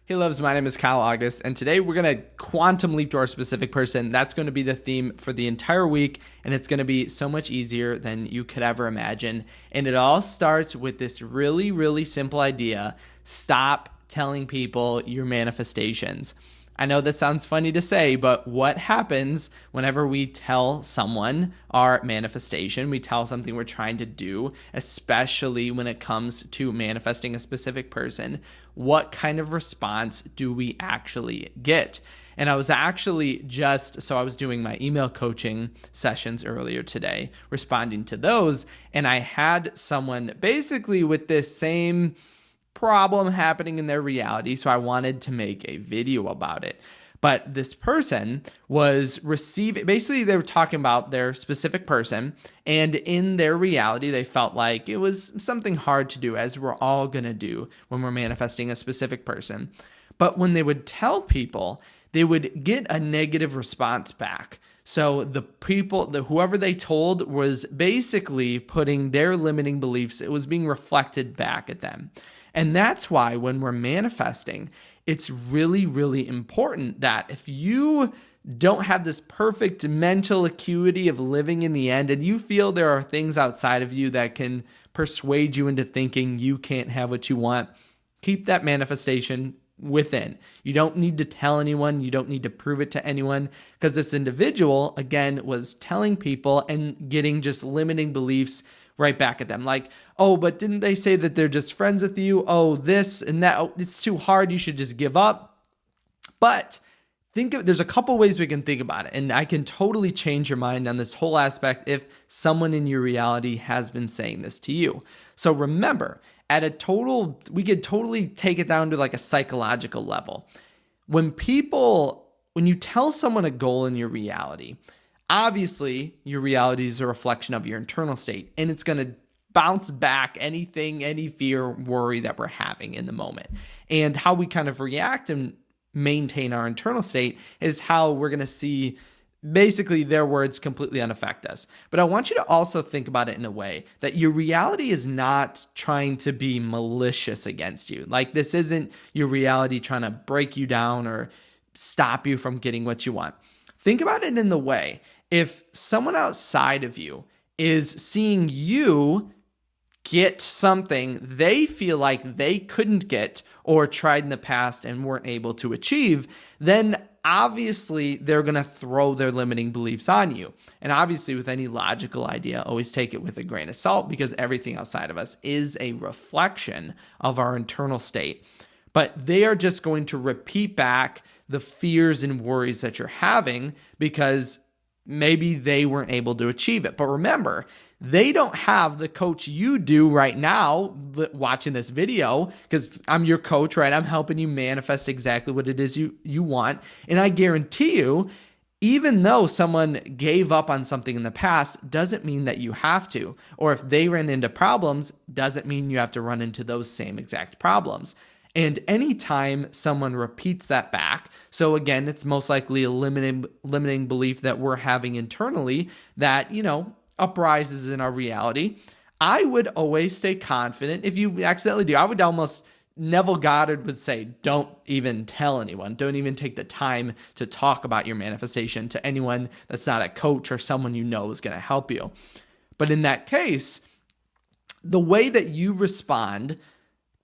Hey loves, my name is Kyle August, and today we're going to quantum leap to our specific person. That's going to be the theme for the entire week, and it's going to be so much easier than you could ever imagine. And it all starts with this really, really simple idea. Stop telling people your manifestations. I know that sounds funny to say, but what happens whenever we tell someone our manifestation, we tell something we're trying to do, especially when it comes to manifesting a specific person, what kind of response do we actually get? And I was doing my email coaching sessions earlier today, responding to those, and I had someone basically with this same problem happening in their reality, so I wanted to make a video about it. But this person was basically they were talking about their specific person, and in their reality, they felt like it was something hard to do, as we're all gonna do when we're manifesting a specific person. But when they would tell people, they would get a negative response back. So whoever they told was basically putting their limiting beliefs, it was being reflected back at them. And that's why when we're manifesting, it's really, really important that if you don't have this perfect mental acuity of living in the end, and you feel there are things outside of you that can persuade you into thinking you can't have what you want, keep that manifestation within. You don't need to tell anyone. You don't need to prove it to anyone, because this individual, again, was telling people and getting just limiting beliefs right back at them. Like, oh, but didn't they say that they're just friends with you? Oh, this and that. Oh, it's too hard. You should just give up. But there's a couple ways we can think about it. And I can totally change your mind on this whole aspect if someone in your reality has been saying this to you. So remember, we could totally take it down to like a psychological level. When you tell someone a goal in your reality, obviously, your reality is a reflection of your internal state, and it's going to bounce back any fear, worry that we're having in the moment. And how we kind of react and maintain our internal state is how we're going to see basically their words completely unaffect us. But I want you to also think about it in a way that your reality is not trying to be malicious against you. Like, this isn't your reality trying to break you down or stop you from getting what you want. Think about it in the way, if someone outside of you is seeing you get something they feel like they couldn't get or tried in the past and weren't able to achieve, then obviously they're going to throw their limiting beliefs on you. And obviously, with any logical idea, always take it with a grain of salt, because everything outside of us is a reflection of our internal state. But they are just going to repeat back the fears and worries that you're having because maybe they weren't able to achieve it. But remember, they don't have the coach you do right now watching this video, because I'm your coach, right? I'm helping you manifest exactly what it is you want. And I guarantee you, even though someone gave up on something in the past, doesn't mean that you have to. Or if they ran into problems, doesn't mean you have to run into those same exact problems. And anytime someone repeats that back, so again, it's most likely a limiting belief that we're having internally that, uprises in our reality. I would always stay confident. If you accidentally do, I would almost, Neville Goddard would say, don't even tell anyone. Don't even take the time to talk about your manifestation to anyone that's not a coach or someone you know is going to help you. But in that case, the way that you respond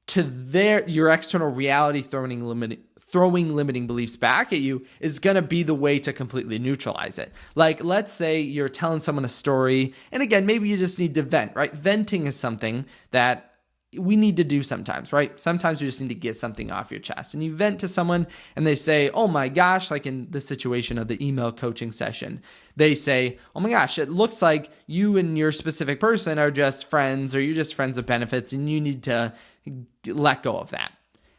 to your external reality throwing limiting beliefs back at you is going to be the way to completely neutralize it. Like, let's say you're telling someone a story, and again, maybe you just need to vent, right? Venting is something that we need to do sometimes, right? Sometimes you just need to get something off your chest, and you vent to someone and they say, oh my gosh, like in the situation of the email coaching session, they say, oh my gosh, it looks like you and your specific person are just friends, or you're just friends with benefits, and you need to let go of that.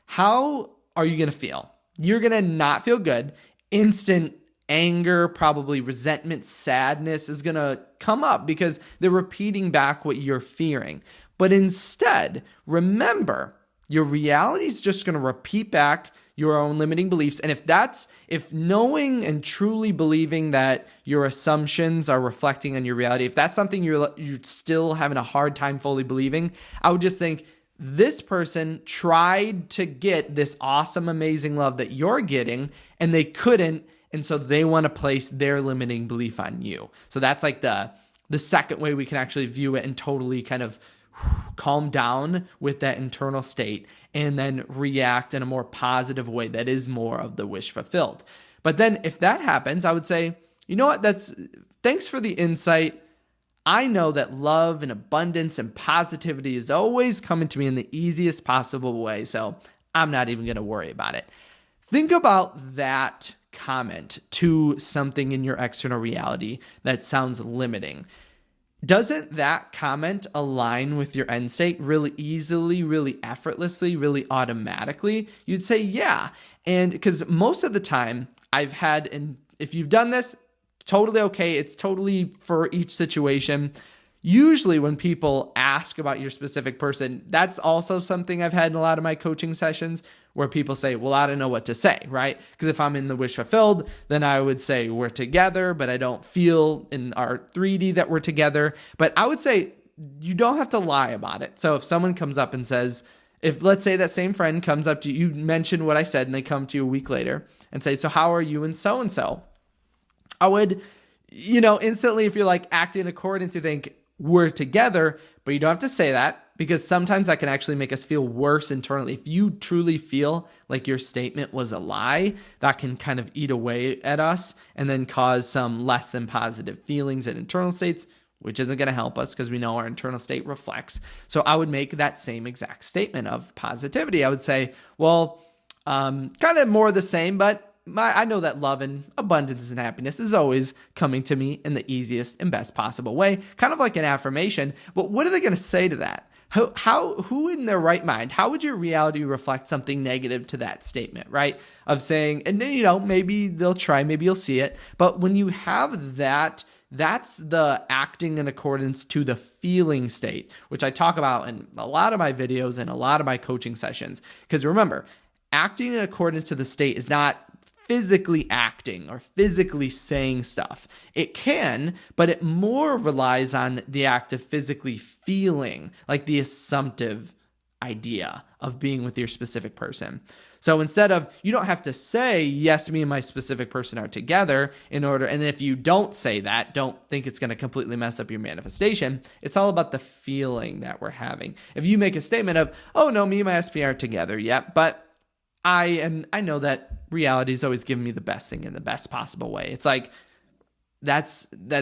How are you going to feel? You're going to not feel good. Instant anger, probably resentment, sadness is going to come up because they're repeating back what you're fearing. But instead, remember, your reality is just going to repeat back your own limiting beliefs. And if knowing and truly believing that your assumptions are reflecting on your reality, if that's something you're still having a hard time fully believing, I would just think, this person tried to get this awesome, amazing love that you're getting, and they couldn't. And so they want to place their limiting belief on you. So that's like the second way we can actually view it and totally kind of calm down with that internal state and then react in a more positive way that is more of the wish fulfilled. But then if that happens, I would say, you know what, thanks for the insight. I know that love and abundance and positivity is always coming to me in the easiest possible way, so I'm not even going to worry about it. Think about that comment to something in your external reality that sounds limiting. Doesn't that comment align with your end state really easily, really effortlessly, really automatically? You'd say, yeah. And because most of the time I've had, and if you've done this, totally okay. It's totally for each situation. Usually when people ask about your specific person, that's also something I've had in a lot of my coaching sessions where people say, well, I don't know what to say, right? Because if I'm in the wish fulfilled, then I would say we're together, but I don't feel in our 3D that we're together. But I would say you don't have to lie about it. So if someone comes up and says, if let's say that same friend comes up to you, you mentioned what I said, and they come to you a week later and say, so how are you and so-and-so? I would, instantly, if you're like acting in accordance, you think we're together, but you don't have to say that because sometimes that can actually make us feel worse internally. If you truly feel like your statement was a lie, that can kind of eat away at us and then cause some less than positive feelings and internal states, which isn't going to help us because we know our internal state reflects. So I would make that same exact statement of positivity. I would say, well, kind of more the same, but I know that love and abundance and happiness is always coming to me in the easiest and best possible way, kind of like an affirmation. But what are they going to say to that? Who in their right mind, how would your reality reflect something negative to that statement, right? Of saying, and then, maybe they'll try, maybe you'll see it. But when you have that, that's the acting in accordance to the feeling state, which I talk about in a lot of my videos and a lot of my coaching sessions. Because remember, acting in accordance to the state is not physically acting or physically saying stuff. It can, but it more relies on the act of physically feeling, like the assumptive idea of being with your specific person. So instead of, you don't have to say, yes, me and my specific person are together in order, and if you don't say that, don't think it's going to completely mess up your manifestation. It's all about the feeling that we're having. If you make a statement of, oh no, me and my SP aren't together yet, but I know that reality is always giving me the best thing in the best possible way. It's like, it's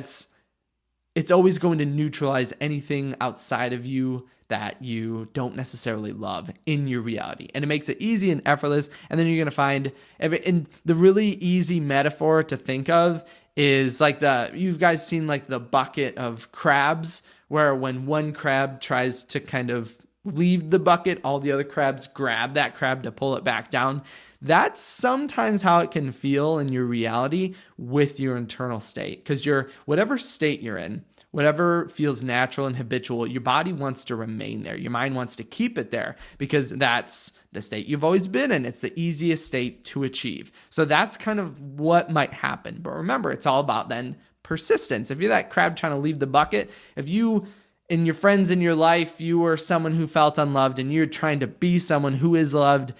always going to neutralize anything outside of you that you don't necessarily love in your reality. And it makes it easy and effortless. And then you're going to find and the really easy metaphor to think of is like you've guys seen like the bucket of crabs, where when one crab tries to kind of leave the bucket, all the other crabs grab that crab to pull it back down. That's sometimes how it can feel in your reality with your internal state. Because whatever state you're in, whatever feels natural and habitual, your body wants to remain there. Your mind wants to keep it there because that's the state you've always been in. It's the easiest state to achieve. So that's kind of what might happen. But remember, it's all about then persistence. If you're that crab trying to leave the bucket, if you in your friends in your life, you were someone who felt unloved and you're trying to be someone who is loved,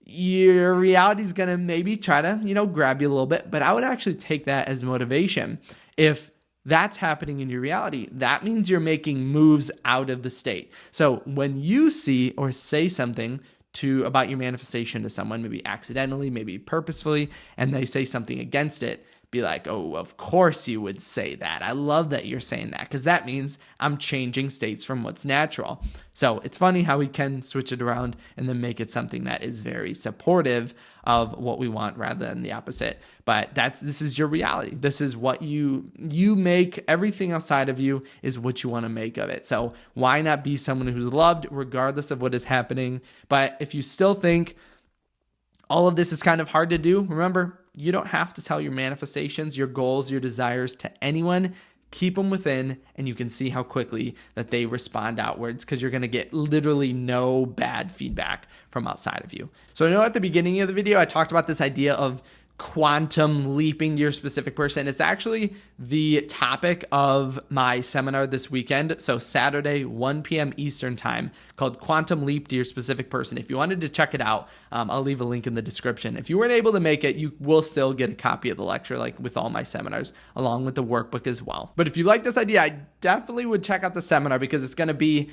your reality is going to maybe try to, grab you a little bit. But I would actually take that as motivation. If that's happening in your reality, that means you're making moves out of the state. So when you see or say something about your manifestation to someone, maybe accidentally, maybe purposefully, and they say something against it, be like, oh, of course you would say that. I love that you're saying that because that means I'm changing states from what's natural. So it's funny how we can switch it around and then make it something that is very supportive of what we want rather than the opposite. But this is your reality. This is what you make. Everything outside of you is what you want to make of it. So why not be someone who's loved regardless of what is happening? But if you still think all of this is kind of hard to do, remember, you don't have to tell your manifestations, your goals, your desires to anyone. Keep them within, and you can see how quickly that they respond outwards because you're going to get literally no bad feedback from outside of you. So I know at the beginning of the video, I talked about this idea of quantum leaping to your specific person. It's actually the topic of my seminar this weekend. So Saturday, 1 p.m. Eastern time, called Quantum Leap to Your Specific Person. If you wanted to check it out, I'll leave a link in the description. If you weren't able to make it, you will still get a copy of the lecture, like with all my seminars, along with the workbook as well. But if you like this idea, I definitely would check out the seminar, because it's going to be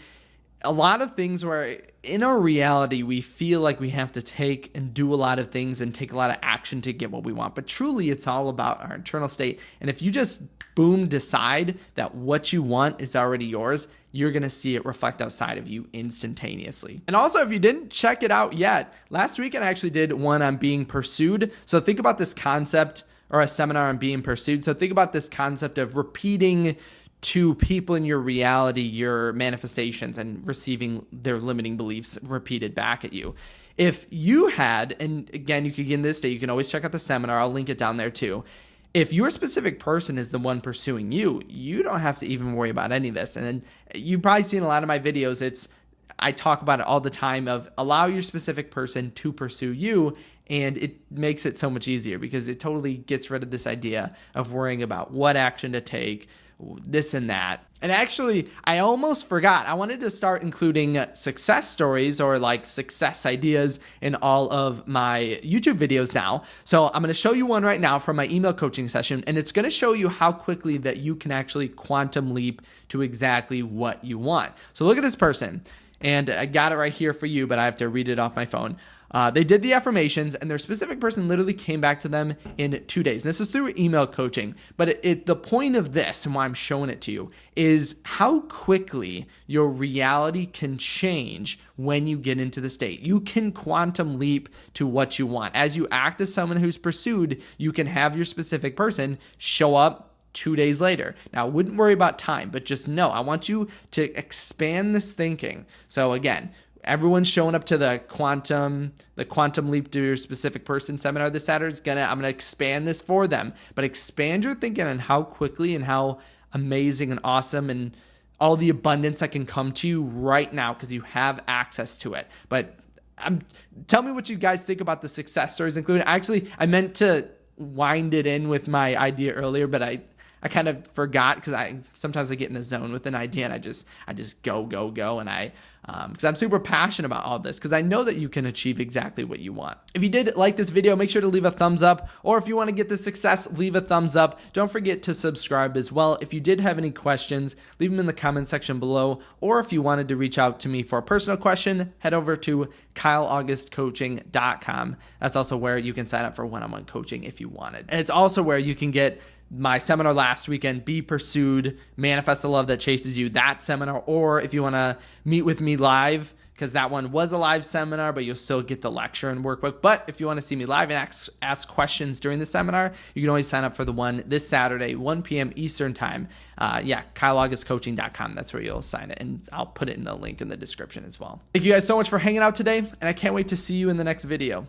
a lot of things where in our reality, we feel like we have to take and do a lot of things and take a lot of action to get what we want. But truly, it's all about our internal state. And if you just boom, decide that what you want is already yours, you're going to see it reflect outside of you instantaneously. And also, if you didn't check it out yet, last weekend I actually did one on being pursued. So think about this concept, or a seminar on being pursued. So think about this concept of repeating to people in your reality your manifestations and receiving their limiting beliefs repeated back at you. If you had, and again, you could get in this day, you can always check out the seminar. I'll link it down there too. If your specific person is the one pursuing you, you don't have to even worry about any of this. And then you've probably seen a lot of my videos. I talk about it all the time, of allow your specific person to pursue you. And it makes it so much easier, because it totally gets rid of this idea of worrying about what action to take, this and that. And actually, I almost forgot. I wanted to start including success stories, or like success ideas, in all of my YouTube videos now. So I'm going to show you one right now from my email coaching session, and it's going to show you how quickly that you can actually quantum leap to exactly what you want. So look at this person, and I got it right here for you, but I have to read it off my phone. They did the affirmations, and their specific person literally came back to them in 2 days. And this is through email coaching. But the point of this, and why I'm showing it to you, is how quickly your reality can change when you get into the state. You can quantum leap to what you want. As you act as someone who's pursued, you can have your specific person show up 2 days later. Now, I wouldn't worry about time, but just know, I want you to expand this thinking. So again, everyone's showing up to the quantum leap to your specific person seminar this Saturday. I'm gonna expand this for them, but expand your thinking on how quickly and how amazing and awesome and all the abundance that can come to you right now, because you have access to it. But tell me what you guys think about the success stories included. Actually, I meant to wind it in with my idea earlier, but I kind of forgot, because sometimes I get in the zone with an idea and I just go, and because I'm super passionate about all this, because I know that you can achieve exactly what you want. If you did like this video, make sure to leave a thumbs up, or if you want to get the success, leave a thumbs up. Don't forget to subscribe as well. If you did have any questions, leave them in the comment section below, or if you wanted to reach out to me for a personal question, head over to kyleaugustcoaching.com. That's also where you can sign up for one-on-one coaching if you wanted. And it's also where you can get my seminar last weekend, Be Pursued, Manifest the Love That Chases You, that seminar. Or if you want to meet with me live, because that one was a live seminar, but you'll still get the lecture and workbook. But if you want to see me live and ask questions during the seminar, you can always sign up for the one this Saturday, 1 p.m. Eastern time. KyleAugustCoaching.com. That's where you'll sign it, and I'll put it in the link in the description as well. Thank you guys so much for hanging out today, and I can't wait to see you in the next video.